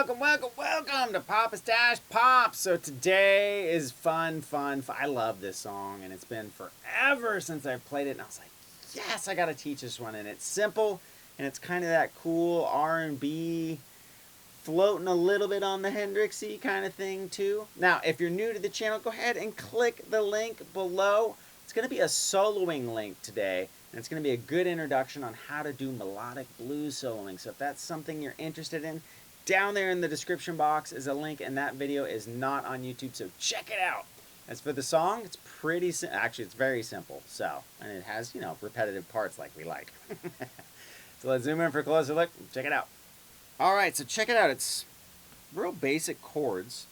welcome to PapastachePop. So today is fun. I love this song, and it's been forever since I've played it, and I was like, yes, I gotta teach this one. And it's simple, and it's kind of that cool R&B, floating a little bit on the Hendrixy kind of thing too. Now, if you're new to the channel, go ahead and click the link below. It's gonna be a soloing link today, and it's going to be a good introduction on how to do melodic blues soloing. So if that's something you're interested in, down there in the description box is a link, and that video is not on YouTube, so check it out. As for the song, it's pretty actually it's very simple. So, and it has, you know, repetitive parts like we like. So let's zoom in for a closer look. Check it out. All right, so check it out. It's real basic chords.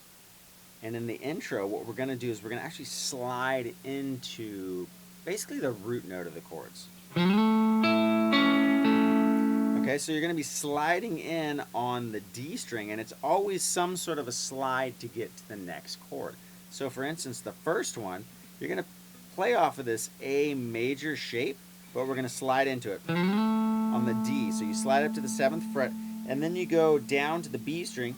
And in the intro, what we're going to do is we're going to actually slide into basically the root note of the chords. Okay, so you're going to be sliding in on the D string, and it's always some sort of a slide to get to the next chord. So for instance, the first one, you're going to play off of this A major shape, but we're going to slide into it on the D. So you slide up to the 7th fret, and then you go down to the B string.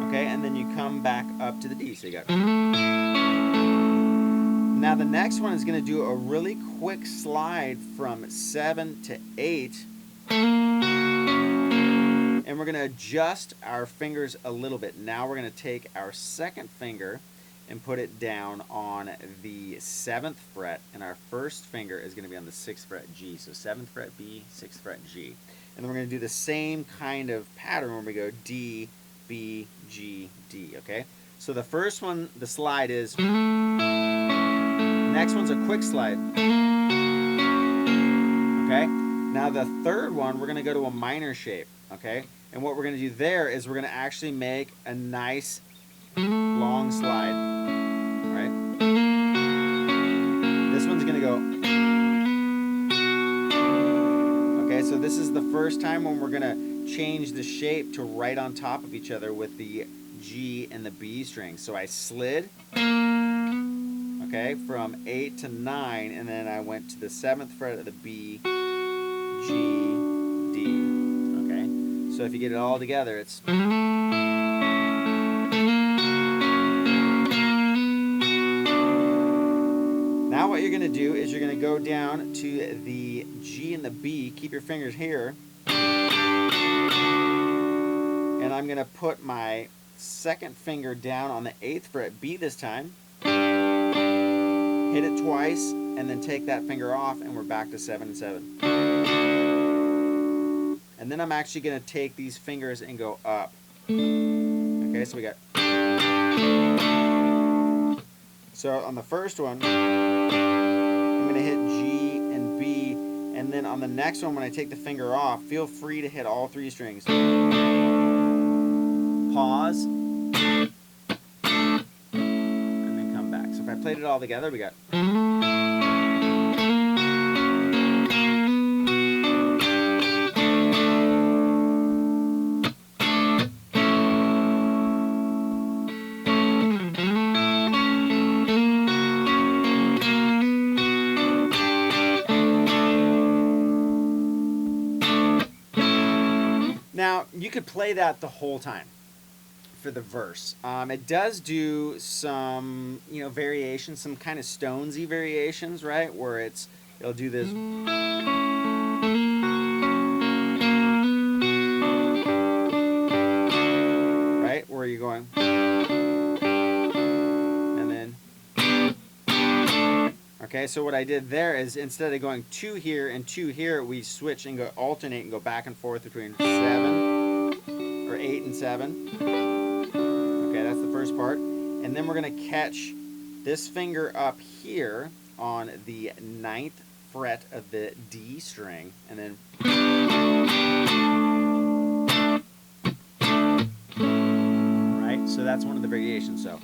Okay, and then you come back up to the D. So you got. Now the next one is going to do a really quick slide from 7 to 8. And we're going to adjust our fingers a little bit. Now we're going to take our second finger and put it down on the 7th fret. And our first finger is going to be on the 6th fret G. So 7th fret B, 6th fret G. And then we're going to do the same kind of pattern where we go D, B, G, D, okay? So the first one, the slide is, next one's a quick slide, okay? Now the third one, we're gonna go to a minor shape, okay? And what we're gonna do there is we're gonna actually make a nice long slide, right? This one's gonna go, okay, so this is the first time when we're gonna change the shape to right on top of each other with the G and the B string. So I slid, okay, from 8 to 9, and then I went to the 7th fret of the B, G, D, okay? So if you get it all together, it's... Now what you're going to do is you're going to go down to the G and the B, keep your fingers here, and I'm going to put my second finger down on the 8th fret B this time, hit it twice, and then take that finger off, and we're back to 7 and 7. And then I'm actually going to take these fingers and go up. Okay, so we got... So on the first one, I'm going to hit G and B, and then on the next one, when I take the finger off, feel free to hit all 3 strings. Pause, and then come back. So if I played it all together, we got... Now, you could play that the whole time for the verse. It does do some, you know, variations, some kind of Stonesy variations, right? Where it'll do this. Right? Where you're going. And then. Okay, so what I did there is instead of going 2 here and 2 here, we switch and go alternate and go back and forth between 7 or 8 and 7. Okay, that's the first part. And then we're going to catch this finger up here on the 9th fret of the D string, and then... Right, so that's one of the variations, so...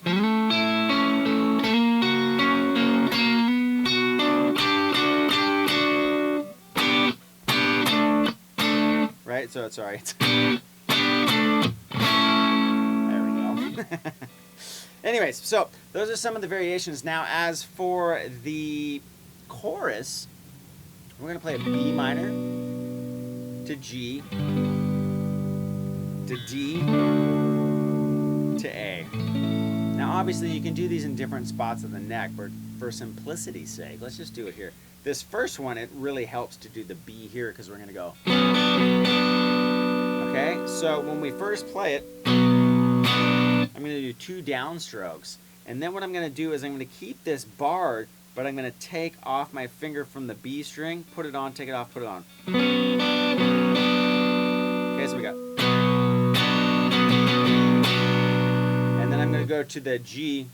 Right, so it's alright. There we go. Anyways, so those are some of the variations. Now, as for the chorus, we're going to play a B minor to G to to D to A. Now obviously you can do these in different spots of the neck, but for simplicity's sake, let's just do it here. This first one, it really helps to do the B here because we're going to go. Okay, so when we first play it, I'm going to do 2 downstrokes. And then what I'm going to do is I'm going to keep this bar, but I'm going to take off my finger from the B string, put it on, take it off, put it on. Okay, so we got. And then I'm going to go to the G.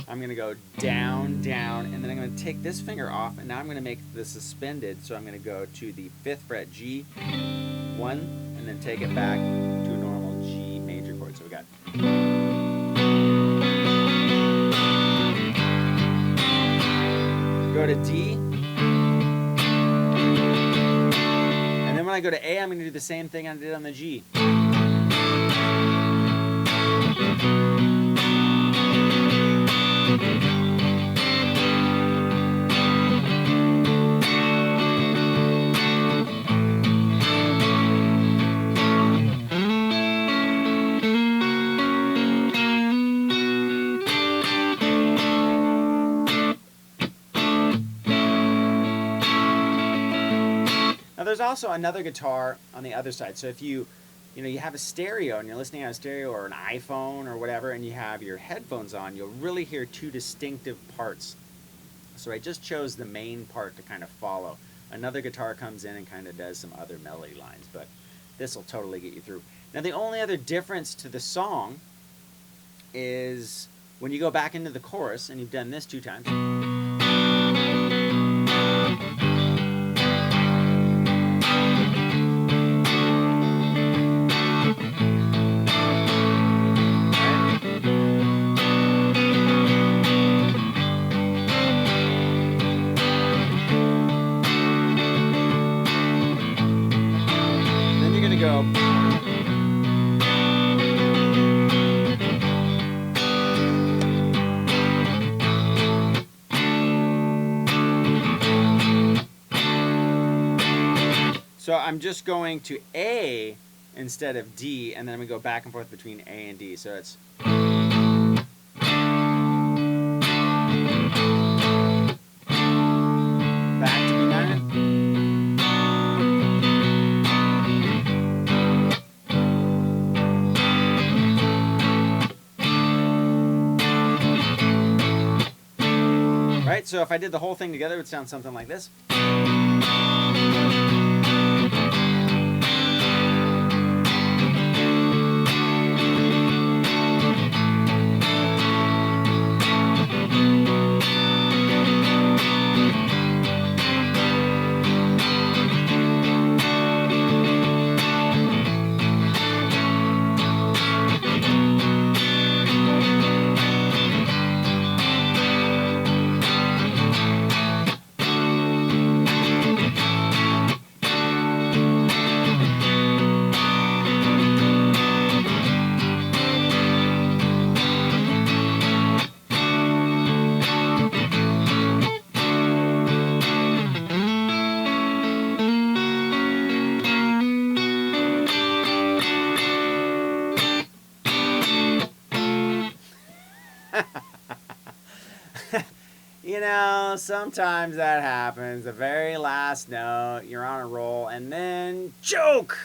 I'm going to go down, down, and then I'm going to take this finger off, and now I'm going to make this suspended, so I'm going to go to the 5th fret G, 1, and then take it back to a normal G major chord. So we got. Go to D, and then when I go to A, I'm going to do the same thing I did on the G. Now there's also another guitar on the other side. So if you have a stereo and you're listening on a stereo or an iPhone or whatever, and you have your headphones on, you'll really hear 2 distinctive parts. So I just chose the main part to kind of follow. Another guitar comes in and kind of does some other melody lines, but this will totally get you through. Now the only other difference to the song is when you go back into the chorus, and you've done this 2 times. Go. So I'm just going to A instead of D, and then I'm going to go back and forth between A and D. So it's. Back to B minor. Right, so if I did the whole thing together, it would sound something like this. You know, sometimes that happens. The very last note, you're on a roll, and then choke!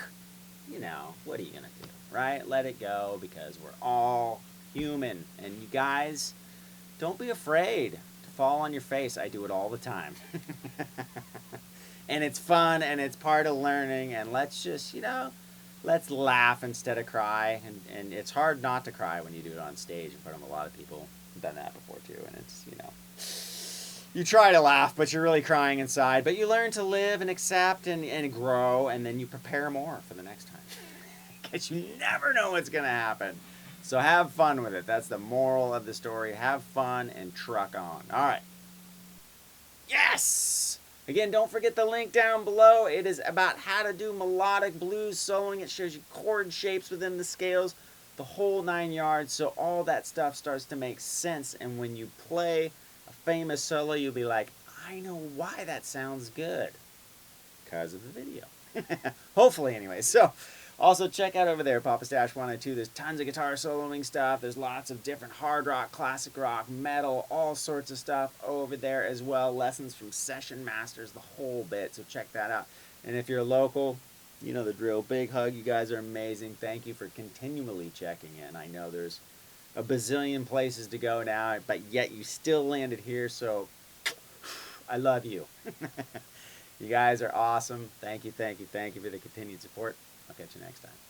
You know, what are you going to do, right? Let it go, because we're all human. And you guys, don't be afraid to fall on your face. I do it all the time. And it's fun, and it's part of learning, and let's just, let's laugh instead of cry. And it's hard not to cry when you do it on stage in front of a lot of people. I've done that before, too, and it's, you try to laugh, but you're really crying inside. But you learn to live and accept and grow, and then you prepare more for the next time. Because you never know what's going to happen. So have fun with it. That's the moral of the story. Have fun and truck on. All right. Yes! Again, don't forget the link down below. It is about how to do melodic blues soloing. It shows you chord shapes within the scales, the whole 9 yards. So all that stuff starts to make sense. And when you play famous solo, you'll be like, I know why that sounds good, because of the video. Hopefully, anyway. So Also, check out over there, Papastache 102. There's tons of guitar soloing stuff. There's lots of different hard rock, classic rock, metal, all sorts of stuff over there as well. Lessons from session masters, the whole bit. So check that out. And if you're local, you know the drill. Big hug. You guys are amazing. Thank you for continually checking in. I know there's a bazillion places to go now, but yet you still landed here. So I love you. You guys are awesome. Thank you, thank you, thank you for the continued support. I'll catch you next time.